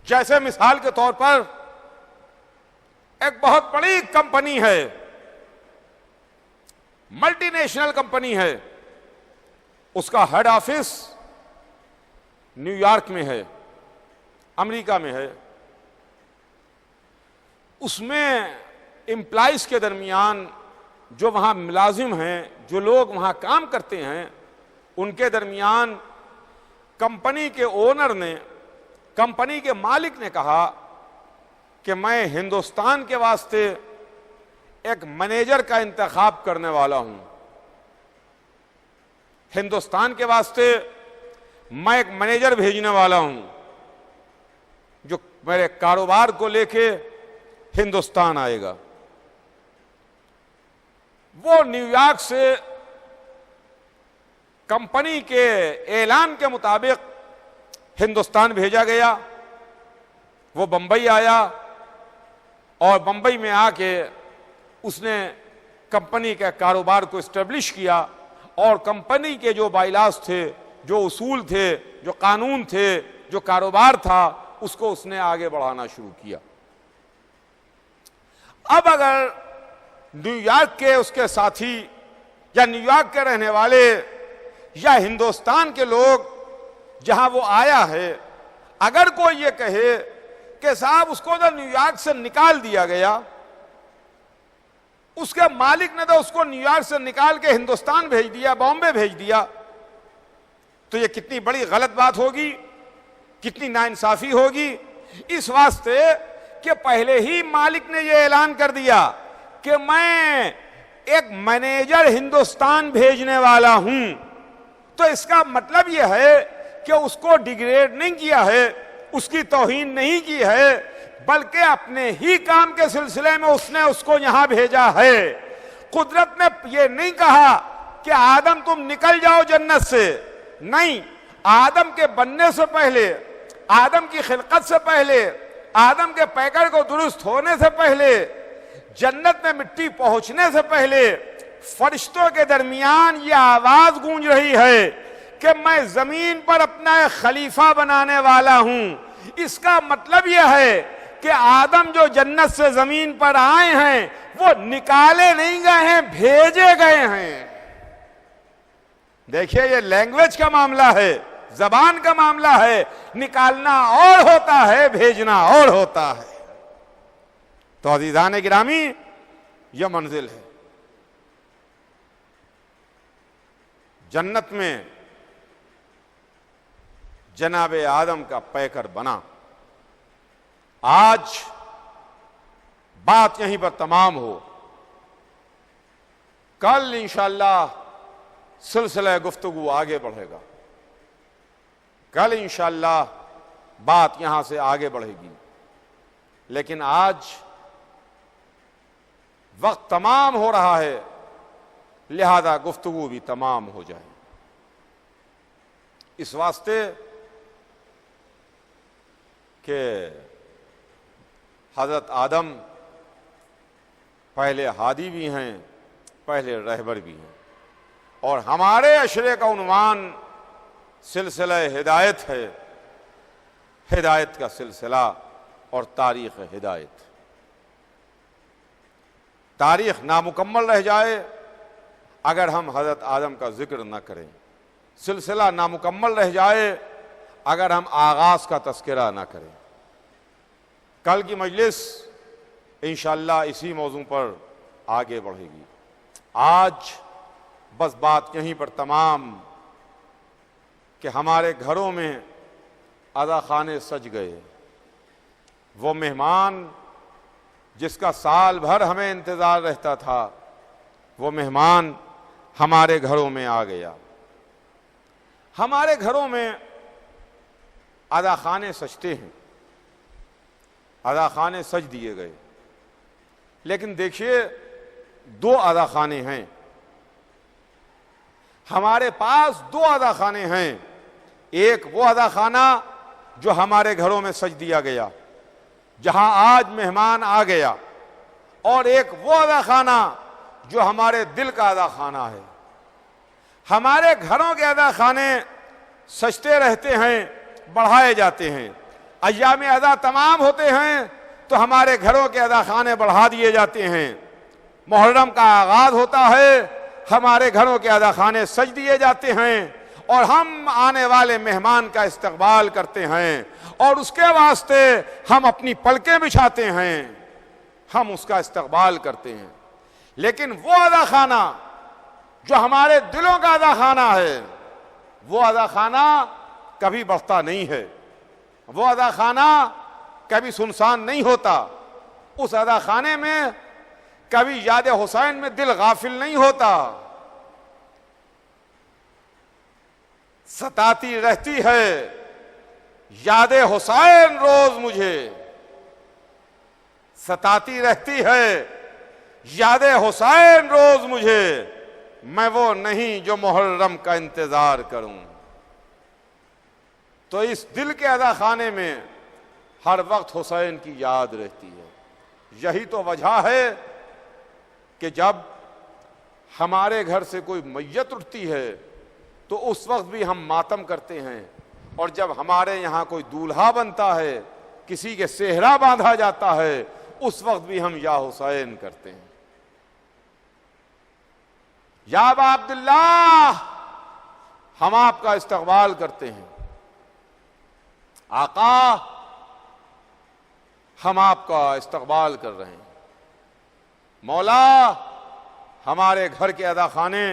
جیسے مثال کے طور پر ایک بہت بڑی کمپنی ہے، ملٹی نیشنل کمپنی ہے، اس کا ہیڈ آفس نیو یارک میں ہے، امریکہ میں ہے۔ اس میں امپلائیز کے درمیان جو وہاں ملازم ہیں، جو لوگ وہاں کام کرتے ہیں، ان کے درمیان کمپنی کے اونر نے، کمپنی کے مالک نے کہا کہ میں ہندوستان کے واسطے ایک مینیجر کا انتخاب کرنے والا ہوں، ہندوستان کے واسطے میں ایک مینیجر بھیجنے والا ہوں جو میرے کاروبار کو لے کے ہندوستان آئے گا۔ وہ نیو یارک سے کمپنی کے اعلان کے مطابق ہندوستان بھیجا گیا۔ وہ بمبئی آیا اور بمبئی میں آ کے اس نے کمپنی کے کاروبار کو اسٹیبلش کیا اور کمپنی کے جو بائیلاز تھے، جو اصول تھے، جو قانون تھے، جو کاروبار تھا، اس کو اس نے آگے بڑھانا شروع کیا۔ اب اگر نیو یارک کے اس کے ساتھی یا نیو یارک کے رہنے والے یا ہندوستان کے لوگ جہاں وہ آیا ہے، اگر کوئی یہ کہے کہ صاحب اس کو تو نیو یارک سے نکال دیا گیا، اس کے مالک نے تو اس کو نیو یارک سے نکال کے ہندوستان بھیج دیا، بامبے بھیج دیا، تو یہ کتنی بڑی غلط بات ہوگی، کتنی ناانصافی ہوگی۔ اس واسطے کہ پہلے ہی مالک نے یہ اعلان کر دیا کہ میں ایک مینیجر ہندوستان بھیجنے والا ہوں، تو اس کا مطلب یہ ہے کہ اس کو ڈیگریڈ نہیں کیا ہے، اس کی توہین نہیں کی ہے، بلکہ اپنے ہی کام کے سلسلے میں اس نے اس کو یہاں بھیجا ہے۔ قدرت نے یہ نہیں کہا کہ آدم تم نکل جاؤ جنت سے، نہیں، آدم کے بننے سے پہلے، آدم کی خلقت سے پہلے، آدم کے پیکر کو درست ہونے سے پہلے، جنت میں مٹی پہنچنے سے پہلے فرشتوں کے درمیان یہ آواز گونج رہی ہے کہ میں زمین پر اپنا ایک خلیفہ بنانے والا ہوں۔ اس کا مطلب یہ ہے کہ آدم جو جنت سے زمین پر آئے ہیں وہ نکالے نہیں گئے ہیں، بھیجے گئے ہیں۔ دیکھیے یہ لینگویج کا معاملہ ہے، زبان کا معاملہ ہے، نکالنا اور ہوتا ہے، بھیجنا اور ہوتا ہے۔ تو عزیزان گرامی، یہ منزل ہے جنت میں جناب آدم کا پیکر بنا۔ آج بات یہیں پر تمام ہو، کل انشاءاللہ سلسلہ گفتگو آگے بڑھے گا، کل انشاءاللہ بات یہاں سے آگے بڑھے گی، لیکن آج وقت تمام ہو رہا ہے، لہذا گفتگو بھی تمام ہو جائے۔ اس واسطے کہ حضرت آدم پہلے ہادی بھی ہیں، پہلے رہبر بھی ہیں، اور ہمارے عشرے کا عنوان سلسلہ ہدایت ہے، ہدایت کا سلسلہ اور تاریخ ہدایت۔ تاریخ نامکمل رہ جائے اگر ہم حضرت آدم کا ذکر نہ کریں، سلسلہ نامکمل رہ جائے اگر ہم آغاز کا تذکرہ نہ کریں۔ کل کی مجلس انشاءاللہ اسی موضوع پر آگے بڑھے گی۔ آج بس بات یہیں پر تمام کہ ہمارے گھروں میں عزا خانے سج گئے۔ وہ مہمان جس کا سال بھر ہمیں انتظار رہتا تھا، وہ مہمان ہمارے گھروں میں آ گیا۔ ہمارے گھروں میں عزا خانے سجتے ہیں، عزا خانے سج دیے گئے، لیکن دیکھیے دو عزا خانے ہیں۔ ہمارے پاس دو عزا خانے ہیں، ایک وہ عزا خانہ جو ہمارے گھروں میں سج دیا گیا جہاں آج مہمان آ گیا، اور ایک وہ عزا خانہ جو ہمارے دل کا عزا خانہ ہے۔ ہمارے گھروں کے عزا خانے سجتے رہتے ہیں، بڑھائے جاتے ہیں۔ ایام عزا تمام ہوتے ہیں تو ہمارے گھروں کے عزا خانے بڑھا دیے جاتے ہیں۔ محرم کا آغاز ہوتا ہے، ہمارے گھروں کے عزا خانے سج دیے جاتے ہیں، اور ہم آنے والے مہمان کا استقبال کرتے ہیں، اور اس کے واسطے ہم اپنی پلکیں بچھاتے ہیں، ہم اس کا استقبال کرتے ہیں۔ لیکن وہ عزا خانہ جو ہمارے دلوں کا عزا خانہ ہے، وہ عزا خانہ کبھی بڑھتا نہیں ہے، وہ عزا خانہ کبھی سنسان نہیں ہوتا۔ اس عزا خانے میں کبھی یاد حسین میں دل غافل نہیں ہوتا، ستاتی رہتی ہے یاد حسین روز مجھے، ستاتی رہتی ہے یاد حسین روز مجھے، میں وہ نہیں جو محرم کا انتظار کروں۔ تو اس دل کے عزا خانے میں ہر وقت حسین کی یاد رہتی ہے۔ یہی تو وجہ ہے کہ جب ہمارے گھر سے کوئی میت اٹھتی ہے تو اس وقت بھی ہم ماتم کرتے ہیں، اور جب ہمارے یہاں کوئی دولہا بنتا ہے، کسی کے صحرا باندھا جاتا ہے، اس وقت بھی ہم یا حسین کرتے ہیں۔ یا ابا عبداللہ، ہم آپ کا استقبال کرتے ہیں۔ آقا، ہم آپ کا استقبال کر رہے ہیں۔ مولا، ہمارے گھر کے عزا خانے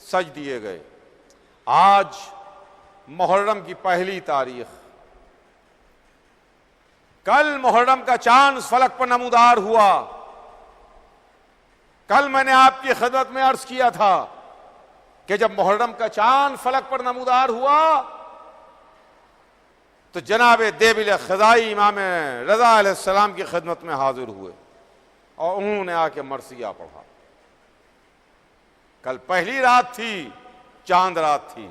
سج دیے گئے۔ آج محرم کی پہلی تاریخ، کل محرم کا چاند فلک پر نمودار ہوا۔ کل میں نے آپ کی خدمت میں عرض کیا تھا کہ جب محرم کا چاند فلک پر نمودار ہوا تو جناب دیبل خزائی امام رضا علیہ السلام کی خدمت میں حاضر ہوئے، اور انہوں نے آ کے مرثیہ پڑھا۔ کل پہلی رات تھی، چاند رات تھی۔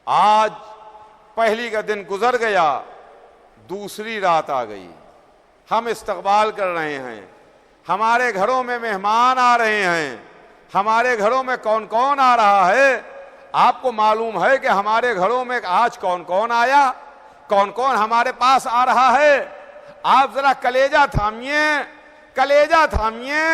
آج پہلی کا دن گزر گیا، دوسری رات آ گئی، ہم استقبال کر رہے ہیں۔ ہمارے گھروں میں مہمان آ رہے ہیں۔ ہمارے گھروں میں کون کون آ رہا ہے؟ آپ کو معلوم ہے کہ ہمارے گھروں میں آج کون کون آیا، کون کون ہمارے پاس آ رہا ہے؟ آپ ذرا کلیجہ تھامیے، کلیجہ تھامیے۔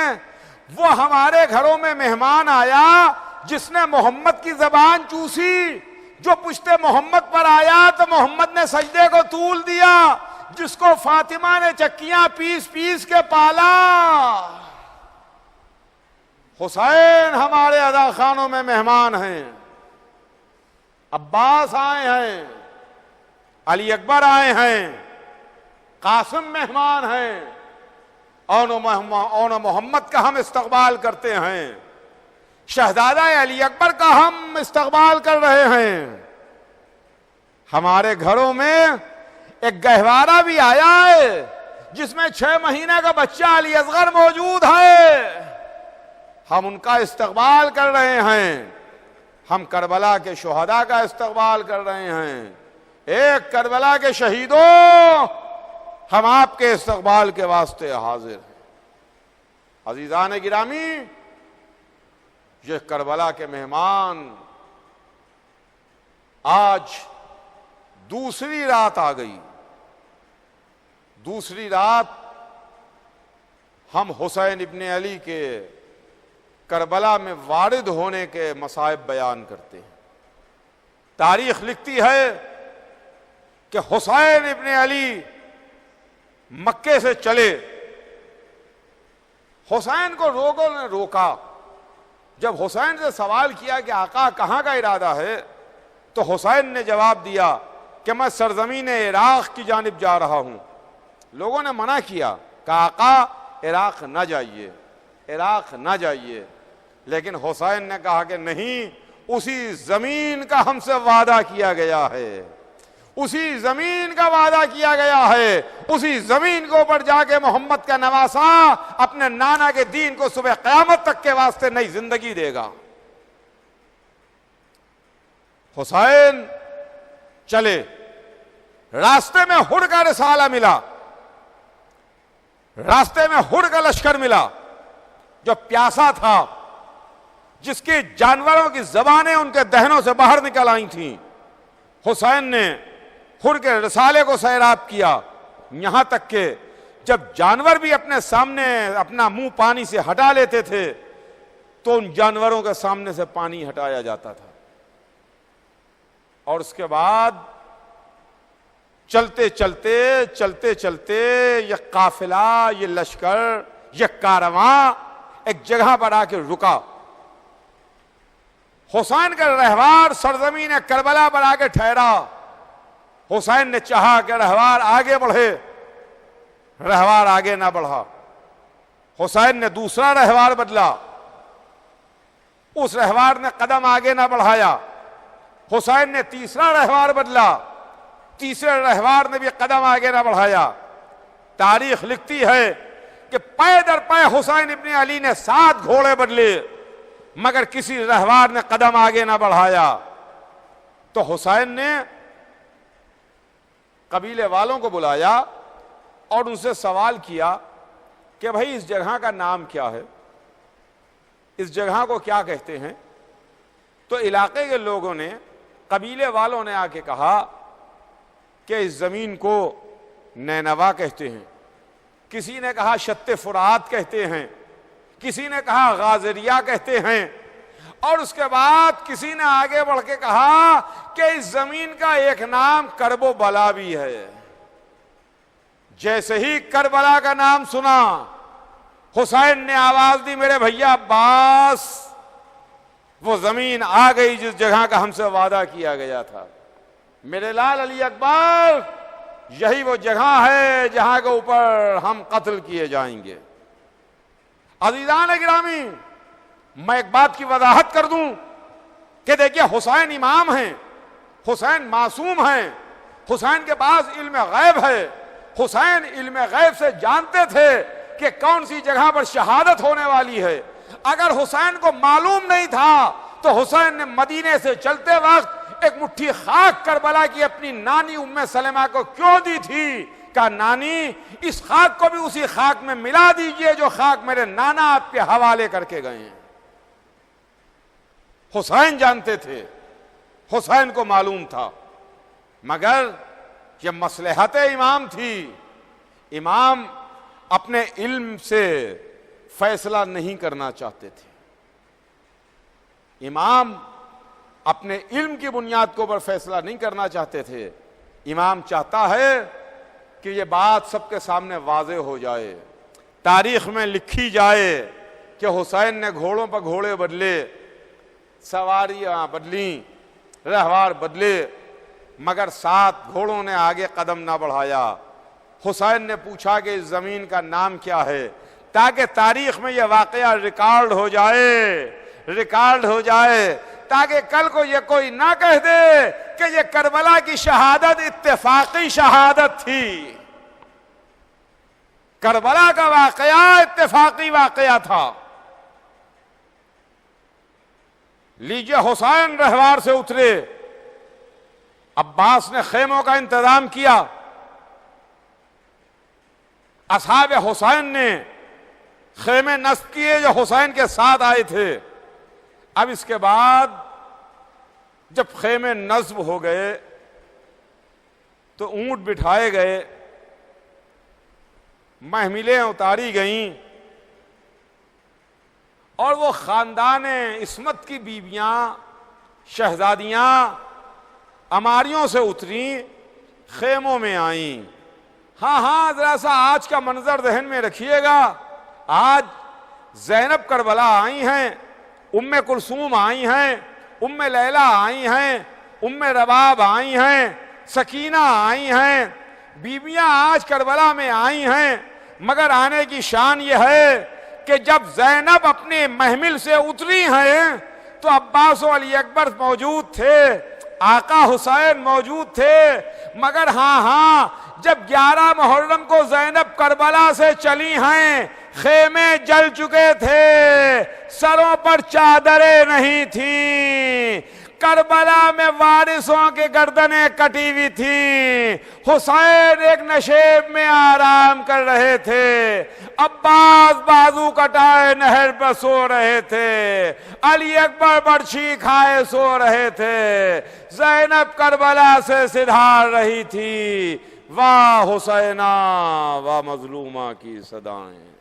وہ ہمارے گھروں میں مہمان آیا جس نے محمد کی زبان چوسی، جو پشت محمد پر آیا تو محمد نے سجدے کو طول دیا، جس کو فاطمہ نے چکیاں پیس پیس کے پالا۔ حسین ہمارے عزا خانوں میں مہمان ہیں، عباس آئے ہیں، علی اکبر آئے ہیں، قاسم مہمان ہیں، اون محمد کا ہم استقبال کرتے ہیں، شہزادہ علی اکبر کا ہم استقبال کر رہے ہیں۔ ہمارے گھروں میں ایک گہوارہ بھی آیا ہے جس میں 6 مہینے کا بچہ علی اصغر موجود ہے، ہم ان کا استقبال کر رہے ہیں۔ ہم کربلا کے شہداء کا استقبال کر رہے ہیں۔ ایک کربلا کے شہیدوں، ہم آپ کے استقبال کے واسطے حاضر ہیں۔ عزیزان گرامی، یہ کربلا کے مہمان آج دوسری رات آ گئی۔ دوسری رات ہم حسین ابن علی کے کربلا میں وارد ہونے کے مصائب بیان کرتے ہیں۔ تاریخ لکھتی ہے کہ حسین ابن علی مکے سے چلے. حسین کو لوگوں نے روکا. جب حسین سے سوال کیا کہ آقا کہاں کا ارادہ ہے، تو حسین نے جواب دیا کہ میں سرزمین عراق کی جانب جا رہا ہوں. لوگوں نے منع کیا کہ آقا عراق نہ جائیے، عراق نہ جائیے. لیکن حسین نے کہا کہ نہیں، اسی زمین کا ہم سے وعدہ کیا گیا ہے، اسی زمین کا وعدہ کیا گیا ہے، اسی زمین کے اوپر جا کے محمد کا نواسا اپنے نانا کے دین کو صبح قیامت تک کے واسطے نئی زندگی دے گا. حسین چلے. راستے میں ہڑ کا رسالہ ملا، راستے میں ہڑ کا لشکر ملا جو پیاسا تھا، جس کی جانوروں کی زبانیں ان کے دہنوں سے باہر نکل آئی تھیں. حسین نے ہڑ کے رسالے کو سیراب کیا، یہاں تک کہ جب جانور بھی اپنے سامنے اپنا منہ پانی سے ہٹا لیتے تھے تو ان جانوروں کے سامنے سے پانی ہٹایا جاتا تھا. اور اس کے بعد چلتے چلتے چلتے چلتے یہ قافلہ، یہ لشکر، یہ کارواں ایک جگہ پر آ کے رکا. حسین کا رہوار سرزمین کربلا پر آ کے ٹھہرا. حسین نے چاہا کہ رہوار آگے بڑھے، رہوار آگے نہ بڑھا. حسین نے دوسرا رہوار بدلا، اس رہوار نے قدم آگے نہ بڑھایا. حسین نے تیسرا رہوار بدلا، تیسرے رہوار نے بھی قدم آگے نہ بڑھایا. تاریخ لکھتی ہے کہ پے در پے حسین ابن علی نے 7 گھوڑے بدلے مگر کسی رہوار نے قدم آگے نہ بڑھایا. تو حسین نے قبیلے والوں کو بلایا اور ان سے سوال کیا کہ بھائی اس جگہ کا نام کیا ہے، اس جگہ کو کیا کہتے ہیں؟ تو علاقے کے لوگوں نے، قبیلے والوں نے آ کے کہا کہ اس زمین کو نینوا کہتے ہیں، کسی نے کہا شط فرات کہتے ہیں، کسی نے کہا غازریہ کہتے ہیں، اور اس کے بعد کسی نے آگے بڑھ کے کہا کہ اس زمین کا ایک نام کرب و بلا بھی ہے. جیسے ہی کربلا کا نام سنا حسین نے آواز دی میرے بھیا عباس، وہ زمین آ گئی جس جگہ کا ہم سے وعدہ کیا گیا تھا. میرے لال علی اکبر، یہی وہ جگہ ہے جہاں کے اوپر ہم قتل کیے جائیں گے. عزیزان گرامی، میں ایک بات کی وضاحت کر دوں کہ دیکھیے حسین امام ہیں، حسین معصوم ہیں، حسین کے پاس علم غیب ہے. حسین علم غیب سے جانتے تھے کہ کون سی جگہ پر شہادت ہونے والی ہے. اگر حسین کو معلوم نہیں تھا تو حسین نے مدینے سے چلتے وقت ایک مٹھی خاک کربلا کی اپنی نانی ام سلمہ کو کیوں دی تھی؟ کہا نانی اس خاک کو بھی اسی خاک میں ملا دیجئے جو خاک میرے نانا آپ کے حوالے کر کے گئے ہیں. حسین جانتے تھے، حسین کو معلوم تھا، مگر یہ مصلحت امام تھی. امام اپنے علم سے فیصلہ نہیں کرنا چاہتے تھے. امام اپنے علم کی بنیاد کے اوپر فیصلہ نہیں کرنا چاہتے تھے. امام چاہتا ہے کہ یہ بات سب کے سامنے واضح ہو جائے، تاریخ میں لکھی جائے کہ حسین نے گھوڑوں پر گھوڑے بدلے، سواریاں بدلیں، رہوار بدلے، مگر 7 گھوڑوں نے آگے قدم نہ بڑھایا. حسین نے پوچھا کہ اس زمین کا نام کیا ہے، تاکہ تاریخ میں یہ واقعہ ریکارڈ ہو جائے، ریکارڈ ہو جائے، تاکہ کل کو یہ کوئی نہ کہہ دے کہ یہ کربلا کی شہادت اتفاقی شہادت تھی. کربلا کا واقعہ اتفاقی واقعہ تھا. لیجئے حسین رہوار سے اترے، عباس نے خیموں کا انتظام کیا، اصحاب حسین نے خیمے نصب کیے جو حسین کے ساتھ آئے تھے. اب اس کے بعد جب خیمے نصب ہو گئے تو اونٹ بٹھائے گئے، محملیں اتاری گئیں، اور وہ خاندان عصمت کی بیویاں، شہزادیاں اماریوں سے اتریں، خیموں میں آئیں۔ ہاں ذرا سا آج کا منظر ذہن میں رکھیے گا، آج زینب کربلا آئی ہیں، ام کلثوم آئی ہیں، ام لیلہ آئی ہیں، ام رباب آئی ہیں، سکینہ آئی ہیں، بیویاں آج کربلا میں آئی ہیں، مگر آنے کی شان یہ ہے کہ جب زینب اپنے محمل سے اتری ہیں تو عباس و علی اکبر موجود تھے، آقا حسین موجود تھے، مگر ہاں جب 11 محرم کو زینب کربلا سے چلی ہیں، خیمے جل چکے تھے، سروں پر چادریں نہیں تھیں، کربلا میں وارثوں کی گردنیں کٹی ہوئی تھیں، حسین ایک نشیب میں آرام کر رہے تھے، عباس بازو کٹائے نہر پر سو رہے تھے، علی اکبر برچھی کھائے سو رہے تھے، زینب کربلا سے سدھار رہی تھی، واہ حسینہ واہ مظلومہ کی صدائیں۔